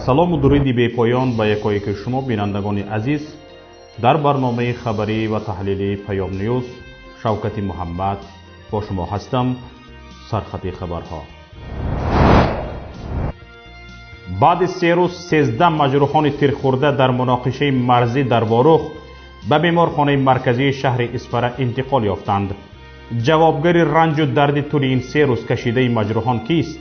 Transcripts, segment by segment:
سلام و درودی بی پایان به یکایک شما بینندگان عزیز. در برنامه خبری و تحلیلی پیام نیوز شوکت محمد با شما هستم. سرخط خبرها: بعد 3 روز 13 مجروحان تیر خورده در مناقشه مرزی در واروخ به بیمارخانه مرکزی شهر اسفره انتقال یافتند. جوابگر رنج و درد طول این 3 روز کشیده مجروحان کیست؟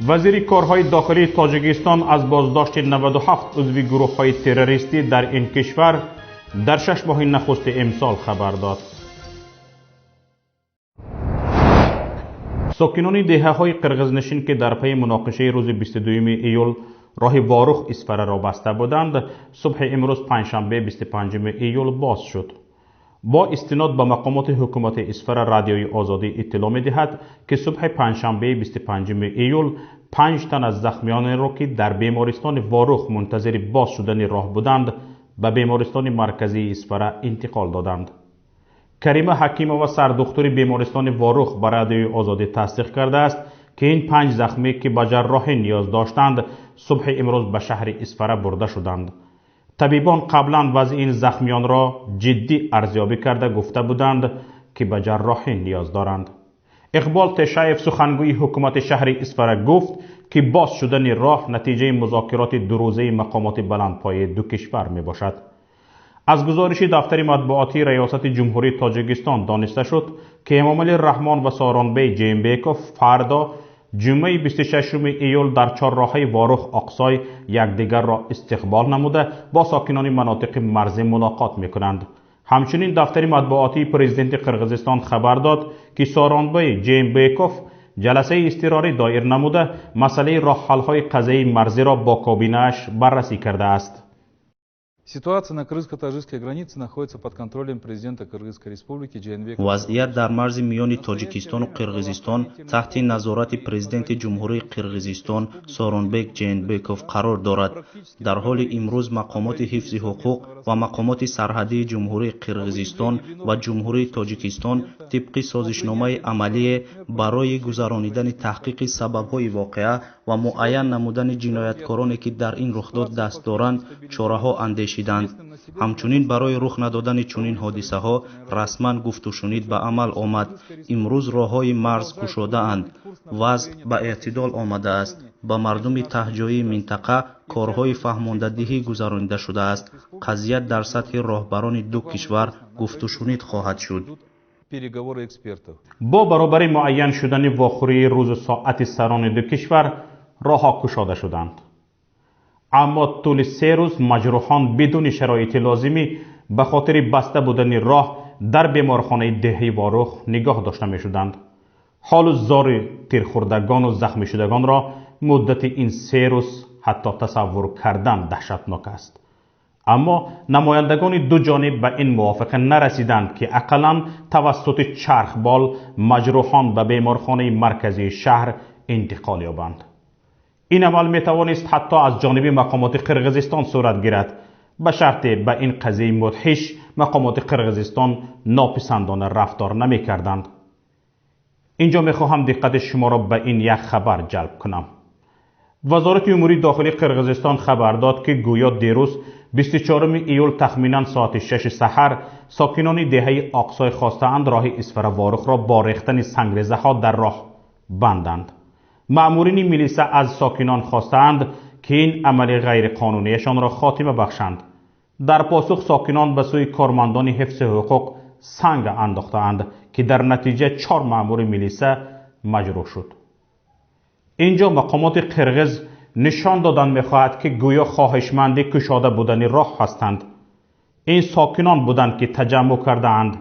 وزیر کارهای داخلی تاجیکستان از بازداشت 97 عضو گروه‌های تروریستی در این کشور در 6 ماه نخست امسال خبر داد. ساکنان دهه‌های قرغزنشین که در پی مناقشه روز 22 ایول راه واروخ اسفره را بسته بودند، صبح امروز پنجشنبه 25 ایول باز شد. با استناد به مقامات حکومت اسفره رادیوی آزادی اطلاع می‌دهد که صبح پنجشنبه 25 ایول 5 تن از زخمیان را که در بیمارستان واروخ منتظر باز شدن راه بودند به بیمارستان مرکزی اسفره انتقال دادند. کریمه حکیمه و سردختر بیمارستان واروخ به رادیوی آزادی تصدیق کرده است که این 5 زخمی که به جراحی نیاز داشتند صبح امروز به شهر اسفره برده شدند. طبیبان قبلا وضع این زخمیان را جدی ارزیابی کرده گفته بودند که به جراحی نیاز دارند. اقبال تشایف سخنگوی حکومت شهر اسفره گفت که باز شدن راه نتیجه مذاکرات 2 روزه مقامات بلندپایه دو کشور می باشد. از گزارش دفتر مطبوعاتی ریاست جمهوری تاجیکستان دانسته شد که امامعلی رحمان و سارانبی جیمبیکوف فردا جمعه 26 ایول در چهارراه‌های واروخ آقسای یکدیگر را استقبال نموده با ساکنان مناطق مرزی ملاقات می‌کنند. همچنین دفتر مطبوعاتی پرزیدنت قرغزستان خبر داد که سارانبی جیمبیکوف جلسه اضطراری دایر نموده مسئله راه حل‌های قضایی مرزی را با کابینه‌اش بررسی کرده است. Ситуация на кыргызско-таджикской границе находится под контролем президента Кыргызской республики Жээнбекова. وضعیت در مرز میان تاجیکستان و قرقیزستان تحت نظارت پرزیدنت جمهوری قرقیزستان سارانبek جیانبکوف قرار دارد. در حال امروز مقامات حفظ حقوق و مقامات سرحدی جمهوری قرقیزستان و جمهوری تاجیکستان طبق سازشنامه عملی برای گذرانیدن تحقیق سبب‌های واقعه و معین نمودن جنایتکارانی که در این رخداد دست دارند چاره‌ها اندیشیدند. همچنین برای رخ ندادن چنین حادثه ها رسما گفت و شنید به عمل آمد. امروز راه‌های مرز گشوده اند. وضع به اعتدال آمده است. به مردم تهجوی منطقه کارهای فهماندهی گذرانیده شده است. قضیه در سطح راهبران دو کشور گفت و شنید خواهد شد. با برابر معین شدن واخوری روز و ساعت سران دو کشور راه‌ها گشاده شدند. اما طول 3 روز مجروحان بدون شرایط لازمی به خاطر بسته بودن راه در بیمارخانه دهه واروخ نگاه داشته می شدند. حال زار تیرخوردگان و زخمی شدگان را مدت این 3 روز حتی تصور کردن دهشتناک است. اما نمایندگان دو جانب به این موافقه نرسیدند که اقلاً توسط چرخبال مجروحان به بیمارخانه مرکزی شهر انتقال یابند. این عمل می توانست حتی از جانب مقامات قرغزستان صورت گیرد، به شرط به این قضیه مدهش مقامات قرغزستان ناپسندانه رفتار نمی کردند. اینجا می خواهم دقت شما را به این یک خبر جلب کنم. وزارت امور داخلی قرغزستان خبر داد که گویا دیروز 24 ایول تخمینا ساعت 6 سحر ساکنان دهه آقسای خواستند راه اسفره واروخ را با ریختن سنگریزه ها در راه بندند. مأمورین میلیسا از ساکنان خواستند که این عمل غیر قانونیشان را خاتمه بخشند. در پاسخ ساکنان به سوی کارمندان حفظ حقوق سنگ انداختند که در نتیجه 4 مأمور میلیسا مجروح شد. اینجا مقامات قرغز نشان دادن می‌خواهد که گویا خواهشمند گشاده بودن راه هستند. این ساکنان بودند که تجمع کردند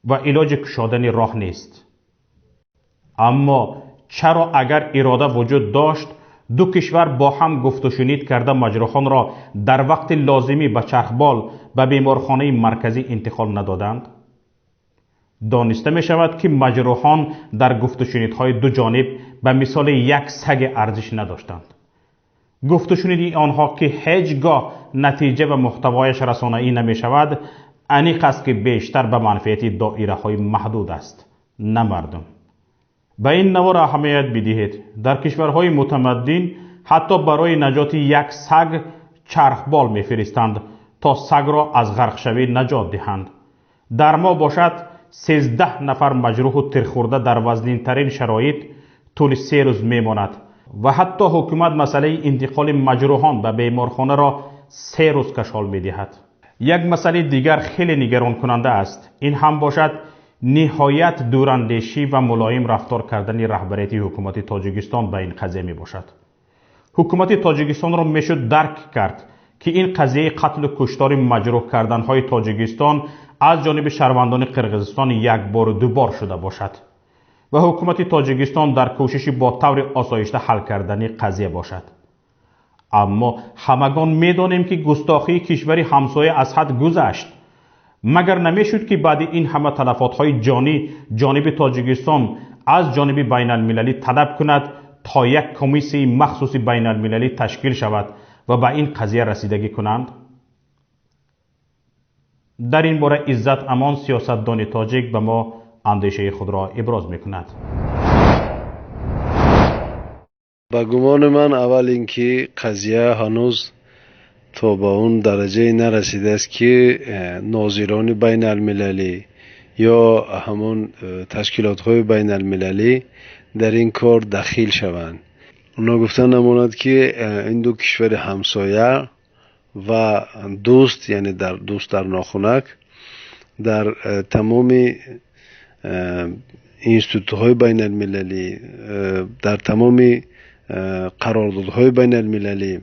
و علاج گشادن راه نیست. اما چرا اگر اراده وجود داشت دو کشور با هم گفت و شنید کرده مجروحان را در وقت لازمی به چرخبال به بیمارخانه مرکزی انتقال ندادند؟ دانسته می شود که مجروحان در گفت و شنیدهای دو جانب به مثال یک سگ ارزش نداشتند. گفت و شنید آنها که هیچگاه نتیجه و محتوایش رسانه‌ای نمی شود، انیق است که بیشتر به منفعت دایره های محدود است، نه مردم. به این نوار اهمیت بدهید. در کشورهای متمدن حتی برای نجات یک سگ چرخبال میفرستند تا سگ را از غرق شوی نجات دهند. در ما باشد 13 نفر مجروح و ترخورده در وزنین ترین شرایط طول 3 روز میماند و حتی حکومت مسئله انتقال مجروحان به بیمارخانه را 3 روز کشال میدهد. یک مسئله دیگر خیلی نگران کننده است. این هم باشد نهایت دوراندیشی و ملایم رفتار کردن رهبریت حکومت تاجیکستان به این قضیه می باشد. حکومت تاجیکستان را میشد درک کرد که این قضیه قتل و کشتار مجروح کردن های تاجیکستان از جانب شهروندان قرقیزستان یک بار و 2 بار شده باشد و حکومت تاجیکستان در کوشش با طور آسایشته حل کردن قضیه باشد. اما همگان میدانیم که گستاخی کشوری همسایه از حد گذشت. مگر نمیشد که بعد این همه تلفات های جانی جانب تاجیکستان از جانب بین المللی طلب کند تا یک کمیسیون مخصوص بین المللی تشکیل شود و به این قضیه رسیدگی کنند؟ در این باره عزت امان سیاستدان تاجیک به ما اندیشه خود را ابراز میکند. با گمان من اول اینکه قضیه هنوز تا به اون درجه نرسیده است که ناظران بین المللی یا همون تشکیلات های بین المللی در این کار دخیل شوند. اونا گفتن نماند که این دو کشور همسایه و دوست، یعنی دوست در ناخنک، در تمام اینستیتوت‌های بین المللی، در تمام قراردادهای بین المللی،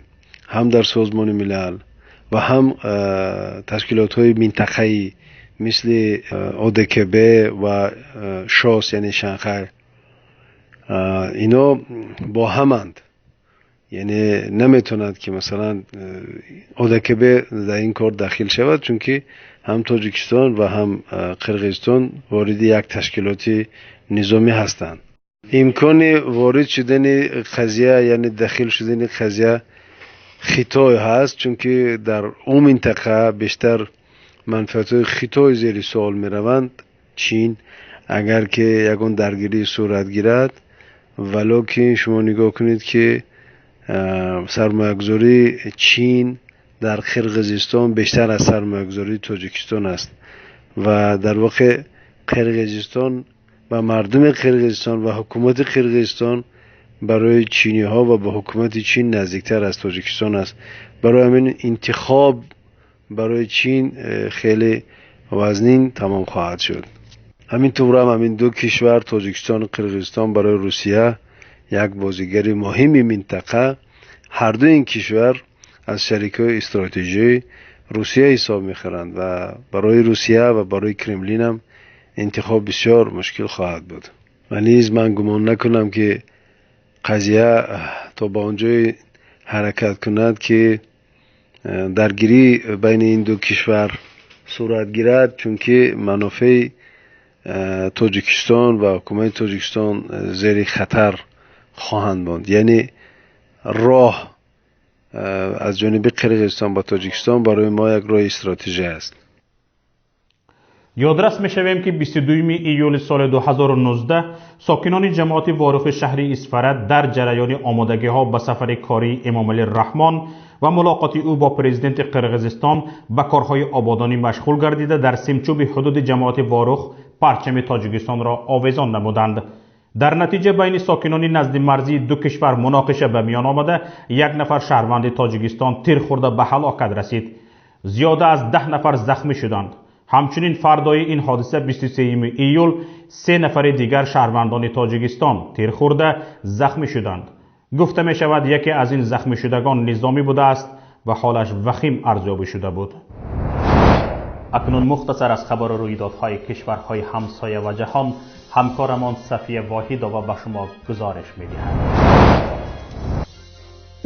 هم در سازمان ملل و هم تشکیلات‌های منطقه‌ای مثل ODKB و شاس یعنی شانگهای، اینا با همند. یعنی نمیتوند که مثلا ODKB در این کار داخل شود، چون که هم تاجیکستان و هم قرقیزستان وارد یک تشکیلات نظامی هستند. امکان وارد شدن قضیه یعنی داخل شدن قضیه خطای هست، چون که در اون منطقه بیشتر منفعت خطای زیر سوال می روند. چین اگر که یکون درگیری صورت گیرد، ولو که شما نگاه کنید که سرمایه‌گذاری چین در قرقیزستان بیشتر از سرمایه‌گذاری تاجیکستان است و در واقع قرقیزستان و مردم قرقیزستان و حکومت قرقیزستان برای چینی ها و به حکومت چین نزدیکتر از تاجیکستان است. برای همین انتخاب برای چین خیلی وزنین تمام خواهد شد. همینطور هم همین دو کشور تاجیکستان و قرقیزستان برای روسیه یک بازیگر مهمی منطقه. هر دو این کشور از شریکای استراتژی روسیه حساب می‌خورند و برای روسیه و برای کرملین هم انتخاب بسیار مشکل خواهد بود. و نیز من گمان نکنم که قضیه تا به اونجای حرکت کند که درگیری بین این دو کشور صورت گیرد، چون که منافع تاجیکستان و حکومت تاجیکستان زیر خطر خواهند بود. یعنی راه از جانب قرقیزستان با تاجیکستان برای ما یک راه استراتژی است. یادرس می‌شویم که 22 ایول سال 2019 ساکنان جماعت وارخ شهر اسفرت در جریان آمادگی‌ها به سفر کاری امامعلی رحمان و ملاقات او با پرزیدنت قرقیزستان به کارهای آبادانی مشغول گردیده در سمچوب حدود جماعت وارخ پرچم تاجیکستان را آویزان نمودند. در نتیجه بین ساکنان نزد مرزی دو کشور مناقشه به میان آمده، یک نفر شهروند تاجیکستان تیر خورده به هلاکت رسید. زیاده از 10 نفر زخمی شدند. همچنین فردای این حادثه 23 ایول 3 نفر دیگر شهروندان تاجیکستان تیر خورده زخمی شدند. گفته می شود یکی از این زخمی شدگان نظامی بوده است و حالش وخیم ارزیابی شده بود. اکنون مختصر از خبر و رویدادهای کشورهای همسایه و جهان همکارمان صفیه واحدова به شما گزارش می‌دهد.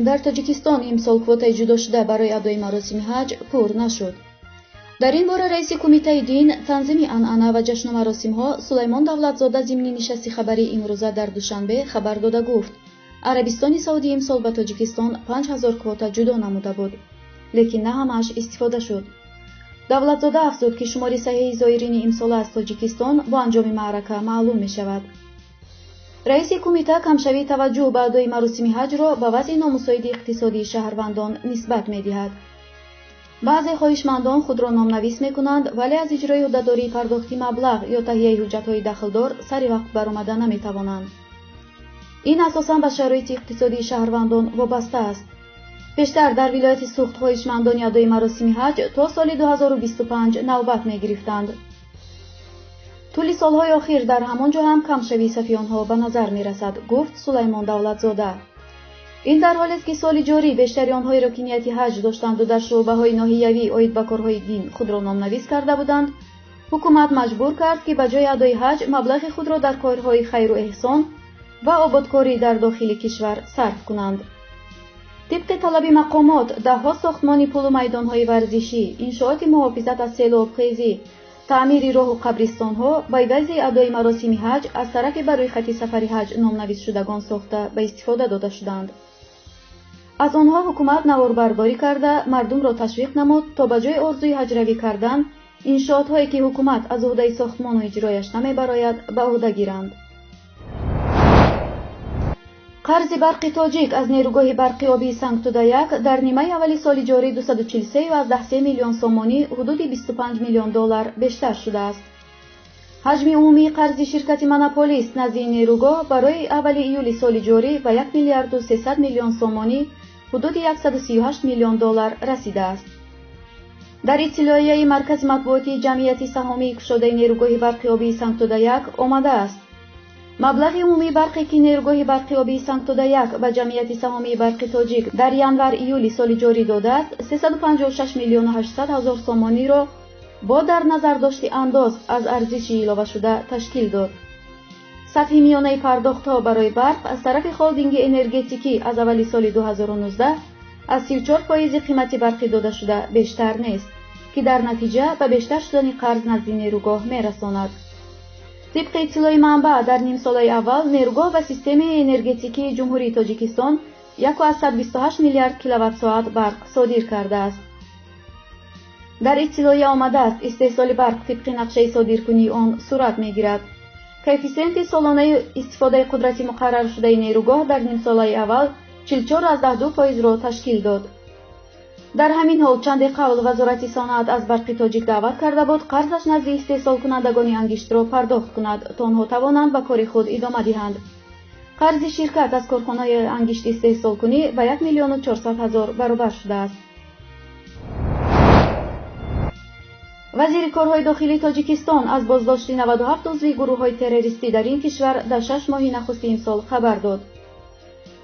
در تاجیکستان امسال کوتای جدا شده برای ادای مراسم حج پر نشد. در این باره رئیس کمیته دین، تنظیم انعنه و جشن و مراسم ها سلیمان دولتزاده ضمن نشست خبری امروزه در دوشنبه خبر داده گفت عربستان سعودی امسال به تاجیکستان 5000 کوتا جدا نموده بود، لیکن نه همش استفاده شد. دولتزاده افزود که شماری صحیح زائرین امسال از تاجیکستان با انجام معرکه معلوم می شود. раиси кумита камшавии таваҷҷӯҳ ба адои маросими ҳаҷро ба вазъи номусоиди иқтисодии шаҳрвандон нисбат медиҳад. баъзе хоҳишмандон худро номнавис мекунанд, вале аз иҷрои ӯҳдадории пардохти маблағ ё таҳияи ҳуҷҷатҳои дахлдор сари вақт баромада наметавонанд. ин асосан ба шароити иқтисодии шаҳрвандон вобаста аст. пештар дар вилояти Суғд хоҳишмандони адои маросими ҳаҷ то соли 2025 навбат мегирифтанд. тӯли солҳои охир дар ҳамон ҷо ҳам камшавии сафиёнҳо ба назар мерасад, гуфт Сулаймон Давлатзода. ин дар ҳолест ки соли ҷорӣ бештари онҳое ки нияти ҳаҷ доштанду дар шуъбаҳои ноҳиявӣ оид ба корҳои дин худро номнавис карда буданд, ҳукумат маҷбур кард, ки ба ҷои адои ҳаҷ маблағи худро дар корҳои хайру эҳсон ва ободкорӣ дар дохили кишвар сарф кунанд. طبق طلب مقامات دهها ساختمان پل و میدان‌های ورزشی، انشاءات محافظت از سیلاب‌خیزی، تعمیر راه و قبرستان‌ها با عوض ادای مراسم حج از طرف برای خط سفر حج نامنویس شدگان ساخته به استفاده داده شدند. از آنها حکومت نواربرداری کرده مردم را تشویق نمود تا به جای آرزوی حج‌روی کردن انشاءات‌هایی که حکومت از عهده ساختمان و اجرایش نمی‌براید به عهده گیرند. قرض برق تاجیک از نیروگاه برقی آبی سنگتودا-1 در نیمه اولی سال جاری 243.13 میلیون سومانی حدود 25 میلیون دلار بیشتر شده است. حجم عمومی قرض شرکت مناپولیس نزد این نیروگاه برای اول ایول سال جاری به 1 میلیارد و 300 میلیون سومانی حدود 138 میلیون دلار رسیده است. در اطلاعیه مرکز مطبوعاتی جمعیت سهامی گشاده نیروگاه برقی آبی سنگتودا-1 آمده است مبلغ عمومی برقی که نیروگاه برقی آبی سنگتودا-1 به جمعیت سهامی برقی تاجیک در ینور ایول سال جاری داده است 356 میلیون و 800 هزار سومانی را با در نظر داشت انداز از ارزش علاوه شده تشکیل داد. سطح میانه پرداخت‌ها برای برق از طرف هلدینگ انرژتیکی از اول سال 2019 از 34% قیمت برقی داده شده بیشتر نیست که در نتیجه به بیشتر شدن قرض نزد نیروگاه میرساند. طبق اطلاع منبع در نیم سال اول نیروگاه و سیستم انرژتیکی جمهوری تاجیکستان 128 میلیارد کیلووات ساعت برق صادر کرده است. در اطلاع آمده است استحصال برق طبق نقشه صادرکنی آن صورت میگیرد. کوفیسیانت سالانه استفاده قدرتی مقرر شده نیروگاه در نیم سال اول 44.2% را تشکیل داد. در همین حال چند قبل وزارت صنعت از برق تاجیک دعوت کرده بود قرضش نزد استحصال کنندگان انگشت را پرداخت کند تا آنها توانند به کار خود ادامه دهند. قرض شرکت از کارخانه‌های انگشت استحصال کنی به 1 میلیون و 400 هزار برابر شده است. وزیر کارهای داخلی تاجیکستان از بازداشت 97 عضو گروه‌های تروریستی در این کشور در 6 ماه نخست امسال خبر داد.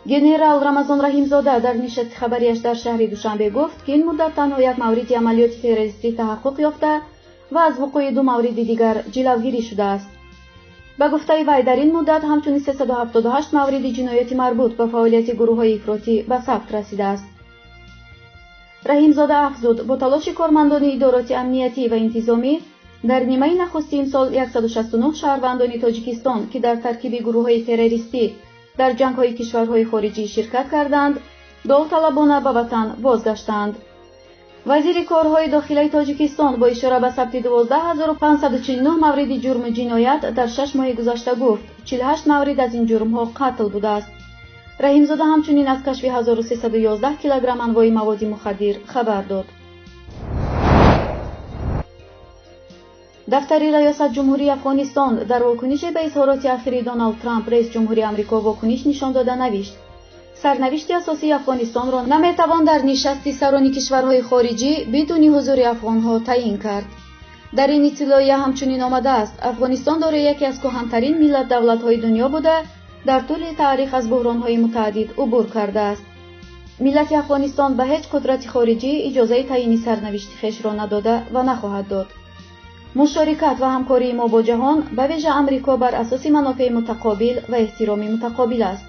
گنرال رمضان رحیمزاده در نشست خبریش در شهر دوشنبه گفت که این مدت تنها یک مورد عملیات تروریستی تحقق یافته و از وقوع 2 مورد دیگر جلوگیری شده است. به گفته وی در این مدت همچنین 378 مورد جنایاتی مربوط به فعالیت گروه‌های افراطی به ثبت رسیده است. رحیمزاده افزود با تلاش کارمندان ادارات امنیتی و انتظامی در نیمه نخست امسال 169 شهروندان تاجیکستان که در ترکیب گروه‌های تروریستی در جنگ‌های کشورهای خارجی شرکت کردند، داوطلبانه به وطن بازگشتند. وزیر کارهای داخلی تاجیکستان با اشاره به ثبت 12549 مورد جرم جنایت در 6 ماه گذشته گفت 48 مورد از این جرم‌ها قتل بوده است. رحیمزاده همچنین از کشف 1311 کیلوگرم انواع مواد مخدر خبر داد. دفتر ریاست جمهوری افغانستان در واکنش به اظهارات اخیر دونالد ترامپ رئیس جمهوری آمریکا واکنش نشان داده نوشت سرنوشت اساسی افغانستان را نمیتوان در نشست سران کشورهای خارجی بدون حضور افغانها تعیین کرد. در این اطلاعیه همچنین آمده است افغانستان دارای یکی از کهن‌ترین ملت دولت‌های دنیا بوده در طول تاریخ از بحران‌های متعدد عبور کرده است. ملت افغانستان به هیچ قدرت خارجی اجازه تعیین سرنوشت خویش را نداده و نخواهد داد. مشارکت و همکاری ما با جهان به ویژه آمریکا بر اساس منافع متقابل و احترام متقابل است.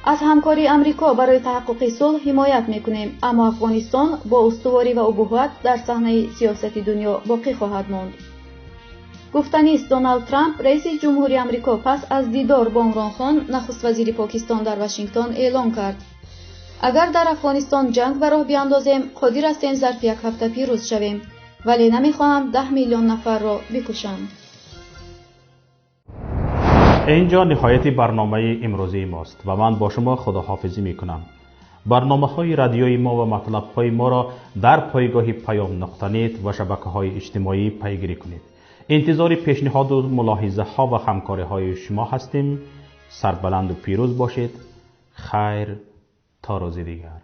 از همکاری آمریکا برای تحقق صلح حمایت می‌کنیم، اما افغانستان با استواری و ابهت در صحنه سیاست دنیا باقی خواهد ماند. گفتنی است دونالد ترامپ رئیس جمهوری آمریکا پس از دیدار با عمران خان نخست وزیر پاکستان در واشنگتن اعلام کرد اگر در افغانستان جنگ به راه بیاندازیم قادر هستیم ظرف یک هفته پیروز شویم، ولی نمیخواهم 10 میلیون نفر را بکشم. اینجا نهایت برنامه امروزی ماست و من با شما خداحافظی میکنم. برنامه های رادیویی ما و مطلب های ما را در پایگاه پیام نقطه نت و شبکه های اجتماعی پیگیری کنید. انتظار پیشنهاد و ملاحظه ها و همکاری های شما هستیم. سربلند و پیروز باشید. خیر تا روز دیگر.